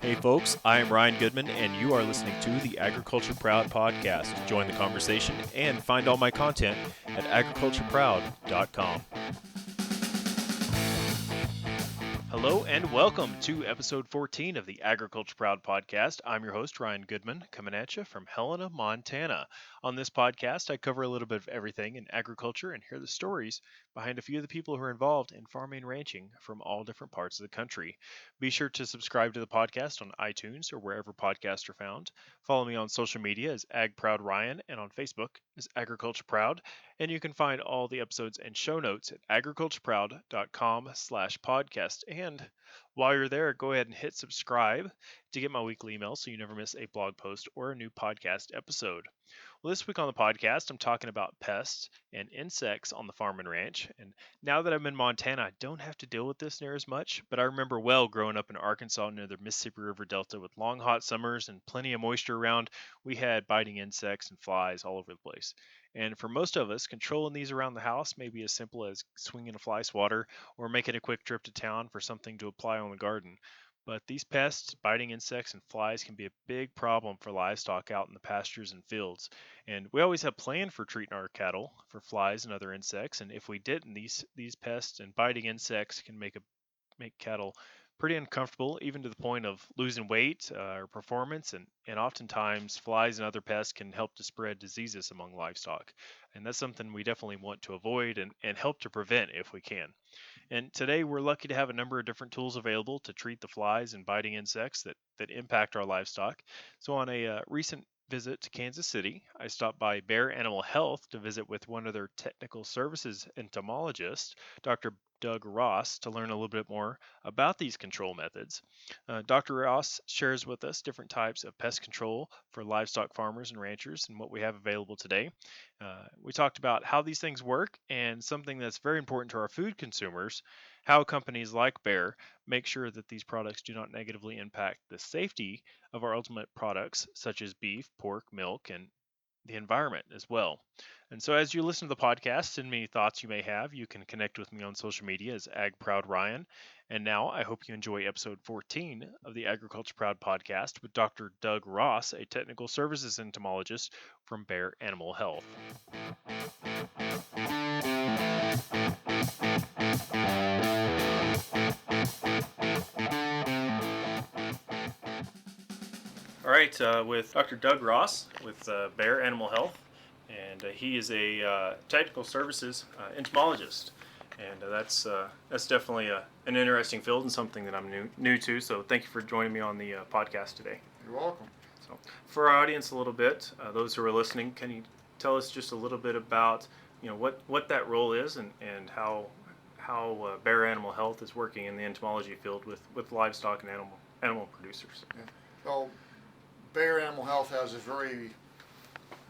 Hey folks, I am Ryan Goodman, and you are listening to the Agriculture Proud podcast. Join the conversation and find all my content at agricultureproud.com. Hello and welcome to episode 14 of the Agriculture Proud podcast. I'm your host, Ryan Goodman, coming at you from Helena, Montana. On this podcast, I cover a little bit of everything in agriculture and hear the stories behind a few of the people who are involved in farming and ranching from all different parts of the country. Be sure to subscribe to the podcast on iTunes or wherever podcasts are found. Follow me on social media as AgProudRyan and on Facebook as Agriculture Proud. And you can find all the episodes and show notes at agricultureproud.com/podcast. And while you're there, go ahead and hit subscribe to get my weekly email so you never miss a blog post or a new podcast episode. Well, this week on the podcast, I'm talking about pests and insects on the farm and ranch. And now that I'm in Montana, I don't have to deal with this near as much, but I remember well growing up in Arkansas near the Mississippi River Delta with long hot summers and plenty of moisture around. We had biting insects and flies all over the place. And for most of us, controlling these around the house may be as simple as swinging a fly swatter or making a quick trip to town for something to apply on the garden. But these pests, biting insects, and flies can be a big problem for livestock out in the pastures and fields. And we always have planned for treating our cattle for flies and other insects. And if we didn't, these pests and biting insects can make cattle pretty uncomfortable, even to the point of losing weight or performance. And oftentimes, flies and other pests can help to spread diseases among livestock. And that's something we definitely want to avoid and help to prevent if we can. And today, we're lucky to have a number of different tools available to treat the flies and biting insects that impact our livestock. So, on a recent visit to Kansas City, I stopped by Bear Animal Health to visit with one of their technical services entomologists, Dr. Doug Ross, to learn a little bit more about these control methods. Dr. Ross shares with us different types of pest control for livestock farmers and ranchers and what we have available today. We talked about how these things work and something that's very important to our food consumers, how companies like Bayer make sure that these products do not negatively impact the safety of our ultimate products, such as beef, pork, milk, and the environment as well. And so, as you listen to the podcast, send me any thoughts you may have. You can connect with me on social media as AgProudRyan. And now, I hope you enjoy episode 14 of the Agriculture Proud podcast with Dr. Doug Ross, a technical services entomologist from Bear Animal Health. All right, with Dr. Doug Ross with Bear Animal Health, and he is a technical services entomologist, and that's definitely an interesting field and something that I'm new to. So thank you for joining me on the podcast today. You're welcome. So for our audience, a little bit, those who are listening, can you tell us just a little bit about what that role is and how Bear Animal Health is working in the entomology field with livestock and animal producers? Yeah. Well, Bayer Animal Health has a very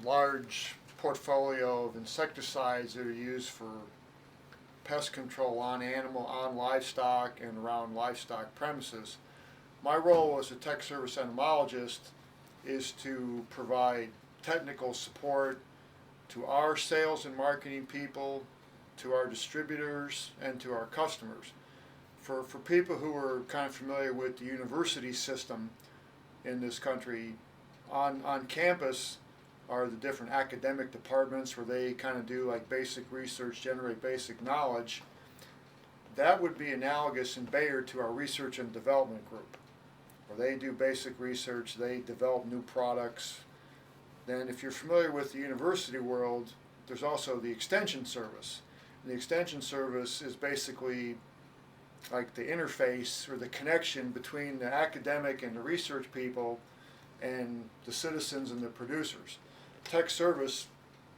large portfolio of insecticides that are used for pest control on livestock and around livestock premises. My role as a tech service entomologist is to provide technical support to our sales and marketing people, to our distributors, and to our customers. For people who are kind of familiar with the university system in this country, on campus are the different academic departments where they kind of do like basic research, generate basic knowledge. That would be analogous in Bayer to our research and development group, where they do basic research, they develop new products. Then if you're familiar with the university world, there's also the extension service. And the extension service is basically like the interface or the connection between the academic and the research people and the citizens and the producers. Tech service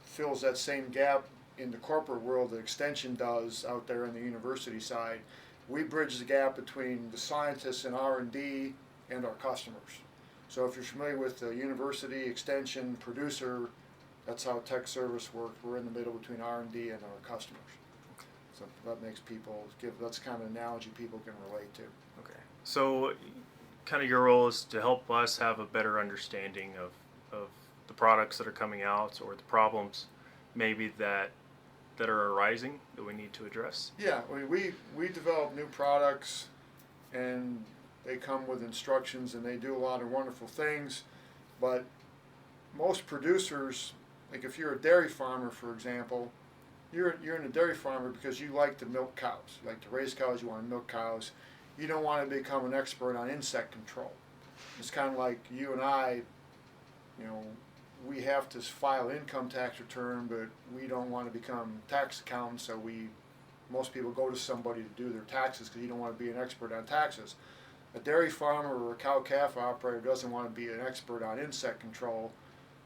fills that same gap in the corporate world that extension does out there on the university side. We bridge the gap between the scientists in R&D and our customers. So if you're familiar with the university, extension, producer, that's how tech service works. We're in the middle between R&D and our customers. So that makes that's kind of an analogy people can relate to. Okay. So kind of your role is to help us have a better understanding of the products that are coming out or the problems maybe that are arising that we need to address? Yeah, we develop new products, and they come with instructions and they do a lot of wonderful things, but most producers, like if you're a dairy farmer, for example, you're in a dairy farmer because you like to milk cows. You like to raise cows, you want to milk cows. You don't want to become an expert on insect control. It's kind of like you and I, you know, we have to file income tax return, but we don't want to become tax accountants, so most people go to somebody to do their taxes because you don't want to be an expert on taxes. A dairy farmer or a cow-calf operator doesn't want to be an expert on insect control,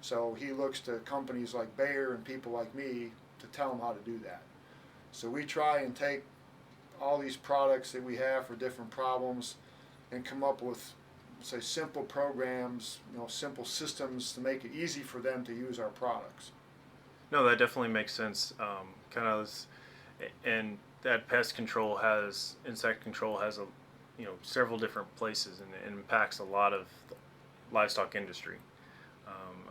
so he looks to companies like Bayer and people like me to tell him how to do that. So we try and take all these products that we have for different problems and come up with, say, simple programs, simple systems to make it easy for them to use our products. No, that definitely makes sense. And that insect control has several different places, and it impacts a lot of the livestock industry.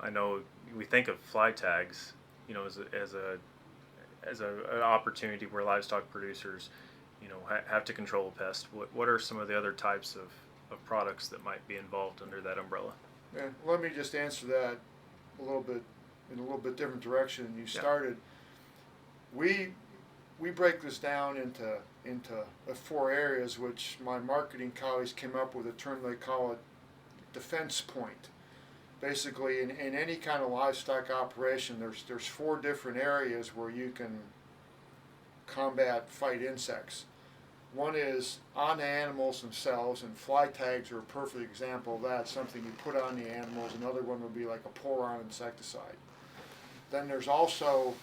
I know we think of fly tags, as an opportunity where livestock producers, have to control a pest. What are some of the other types of products that might be involved under that umbrella? Yeah, let me just answer that a little bit in a little bit different direction than you started. We break this down into 4 areas, which my marketing colleagues came up with a term they call it defense point. Basically, in any kind of livestock operation, there's 4 different areas where you can fight insects. One is on the animals themselves, and fly tags are a perfect example of that, something you put on the animals. Another one would be like a pour-on insecticide. Then there's also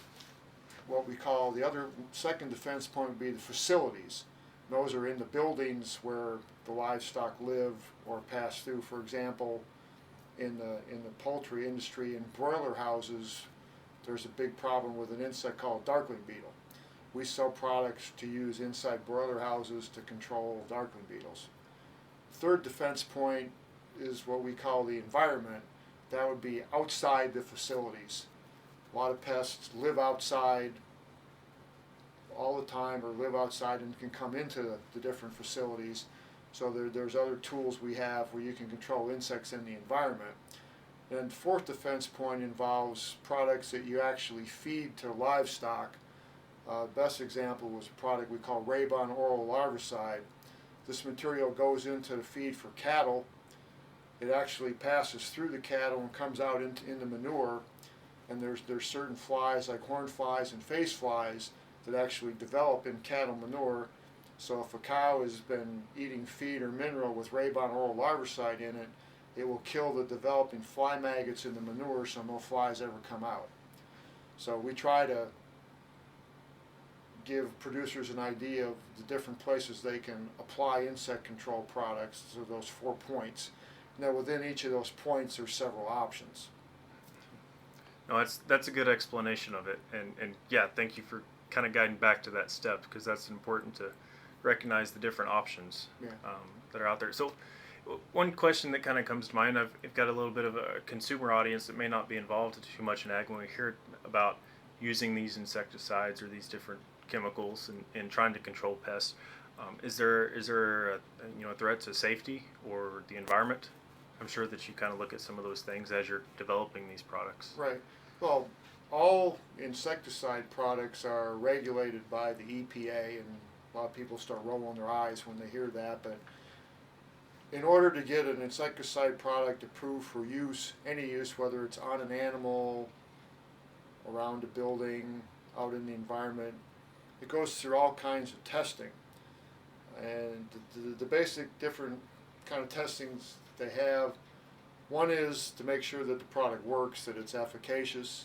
what we call the other second defense point would be the facilities. Those are in the buildings where the livestock live or pass through. For example, in the poultry industry, in broiler houses, there's a big problem with an insect called darkling beetle. We sell products to use inside broiler houses to control darkling beetles. Third defense point is what we call the environment. That would be outside the facilities. A lot of pests live outside all the time, or live outside and can come into the different facilities. So there's other tools we have where you can control insects in the environment. And fourth defense point involves products that you actually feed to livestock. Best example was a product we call Rabon oral larvicide. This material goes into the feed for cattle. It actually passes through the cattle and comes out into manure. And there's certain flies like horn flies and face flies that actually develop in cattle manure. So if a cow has been eating feed or mineral with Rabon oral larvicide in it, it will kill the developing fly maggots in the manure, so no flies ever come out. So we try to give producers an idea of the different places they can apply insect control products, so those 4 points. Now within each of those points there's several options. No, that's a good explanation of it, and yeah, thank you for kind of guiding back to that step, because that's important to recognize the different options that are out there. So one question that kind of comes to mind, I've got a little bit of a consumer audience that may not be involved too much in ag. When we hear about using these insecticides or these different chemicals and trying to control pests, is there a threat to safety or the environment? I'm sure that you kind of look at some of those things as you're developing these products. Right. Well, all insecticide products are regulated by the EPA, and a lot of people start rolling their eyes when they hear that, but in order to get an insecticide product approved for use, any use, whether it's on an animal, around a building, out in the environment, it goes through all kinds of testing. And the basic different kind of testings they have, one is to make sure that the product works, that it's efficacious,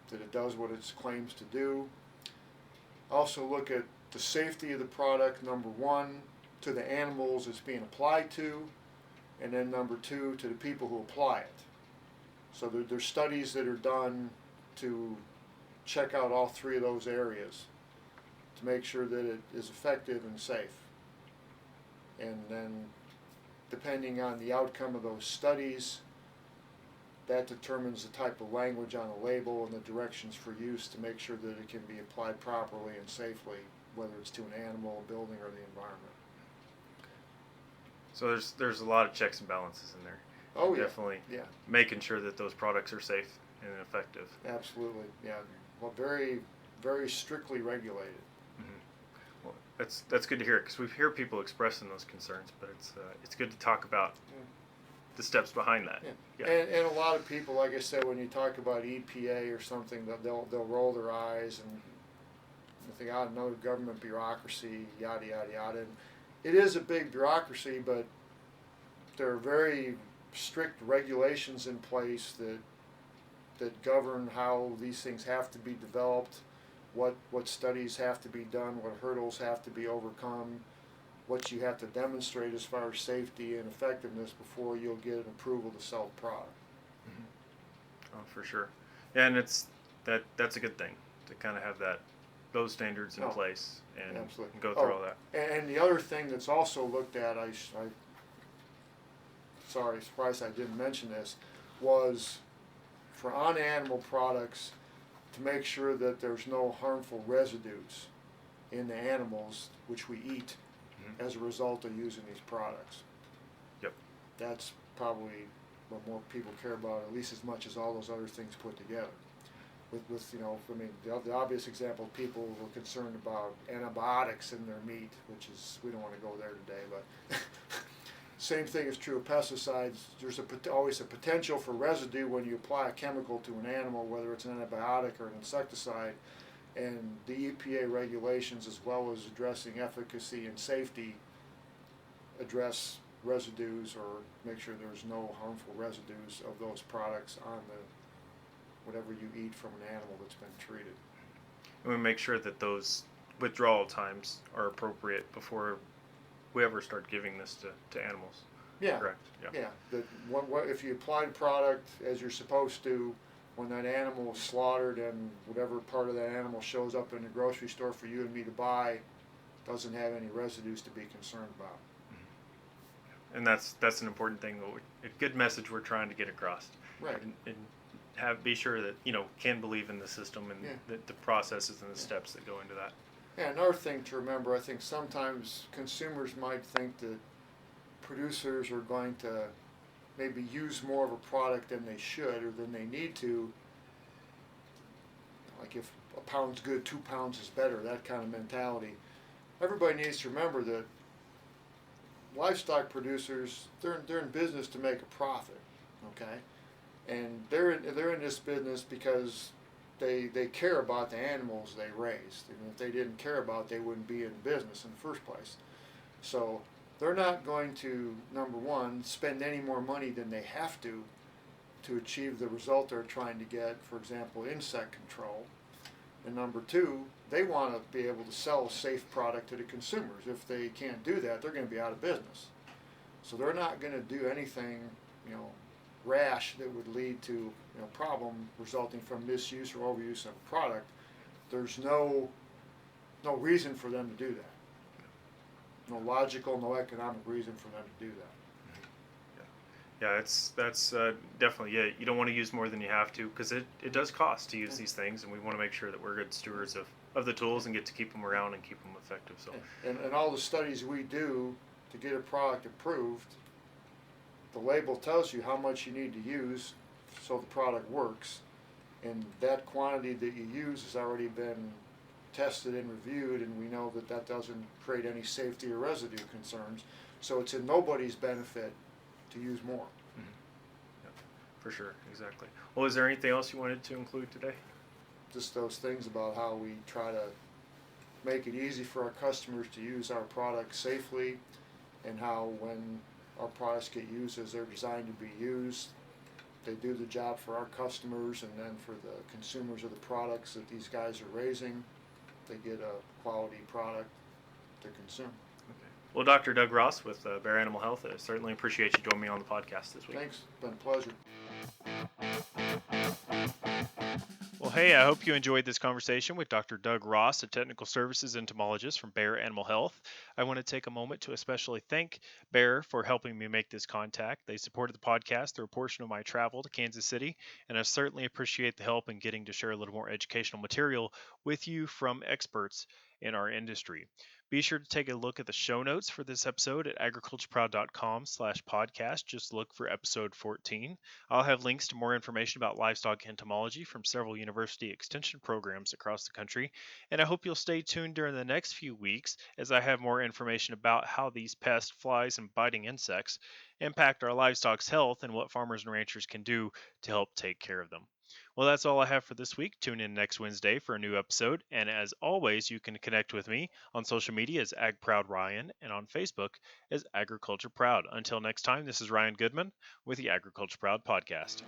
that it does what it claims to do. Also look at the safety of the product, number 1, to the animals it's being applied to, and then number 2, to the people who apply it. So there's studies that are done to check out all 3 of those areas to make sure that it is effective and safe. And then depending on the outcome of those studies, that determines the type of language on the label and the directions for use to make sure that it can be applied properly and safely, whether it's to an animal, a building, or the environment. So there's a lot of checks and balances in there. Oh, and definitely making sure that those products are safe and effective. Absolutely, yeah. Well, very, very strictly regulated. Well, that's good to hear, because we hear people expressing those concerns, but it's good to talk about the steps behind that. And a lot of people, like I said, when you talk about EPA or something, they'll roll their eyes and think, oh, another government bureaucracy, yada yada yada. And it is a big bureaucracy, but there are very strict regulations in place that govern how these things have to be developed, what studies have to be done, what hurdles have to be overcome, what you have to demonstrate as far as safety and effectiveness before you'll get an approval to sell the product. Oh, for sure. Yeah, and that's a good thing to kind of have those standards in place and go through all that. And the other thing that's also looked at, surprised I didn't mention this, was for on-animal products to make sure that there's no harmful residues in the animals which we eat as a result of using these products. Yep. That's probably what more people care about, at least as much as all those other things put together. With the obvious example, people were concerned about antibiotics in their meat, which is, we don't want to go there today, but same thing is true of pesticides. There's always a potential for residue when you apply a chemical to an animal, whether it's an antibiotic or an insecticide, and the EPA regulations, as well as addressing efficacy and safety, address residues or make sure there's no harmful residues of those products on whatever you eat from an animal that's been treated. And we make sure that those withdrawal times are appropriate before we ever start giving this to animals. Yeah. Correct. Yeah. If you apply the product as you're supposed to, when that animal is slaughtered and whatever part of that animal shows up in the grocery store for you and me to buy, doesn't have any residues to be concerned about. And that's an important thing. A good message we're trying to get across. Right. And be sure that can believe in the system and the processes and the steps that go into that. Yeah, another thing to remember, I think sometimes consumers might think that producers are going to maybe use more of a product than they should or than they need to. Like if a pound's good, 2 pounds is better, that kind of mentality. Everybody needs to remember that livestock producers, they're in business to make a profit, okay? And they're in this business because they care about the animals they raised. And if they didn't care about it, they wouldn't be in business in the first place. So they're not going to, number one, spend any more money than they have to achieve the result they're trying to get, for example, insect control. And number two, they want to be able to sell a safe product to the consumers. If they can't do that, they're going to be out of business. So they're not going to do anything, rash that would lead to problem resulting from misuse or overuse of a product. There's no reason for them to do that. No logical, no economic reason for them to do that. Yeah, that's definitely, you don't want to use more than you have to, because it does cost to use these things, and we want to make sure that we're good stewards of the tools and get to keep them around and keep them effective. So and all the studies we do to get a product approved, the label tells you how much you need to use so the product works, and that quantity that you use has already been tested and reviewed, and we know that doesn't create any safety or residue concerns. So it's in nobody's benefit to use more. Yep, for sure, exactly. Well, is there anything else you wanted to include today? Just those things about how we try to make it easy for our customers to use our products safely, and how when our products get used as they're designed to be used, they do the job for our customers, and then for the consumers of the products that these guys are raising, they get a quality product to consume. Okay. Well, Dr. Doug Ross with Bear Animal Health, I certainly appreciate you joining me on the podcast this week. Thanks, it's been a pleasure. Well, hey, I hope you enjoyed this conversation with Dr. Doug Ross, a technical services entomologist from Bear Animal Health. I want to take a moment to especially thank Bear for helping me make this contact. They supported the podcast through a portion of my travel to Kansas City, and I certainly appreciate the help in getting to share a little more educational material with you from experts in our industry. Be sure to take a look at the show notes for this episode at agricultureproud.com/podcast. Just look for episode 14. I'll have links to more information about livestock entomology from several university extension programs across the country, and I hope you'll stay tuned during the next few weeks as I have more information about how these pests, flies, and biting insects impact our livestock's health and what farmers and ranchers can do to help take care of them. Well, that's all I have for this week. Tune in next Wednesday for a new episode. And as always, you can connect with me on social media as AgProudRyan and on Facebook as Agriculture Proud. Until next time, this is Ryan Goodman with the Agriculture Proud Podcast.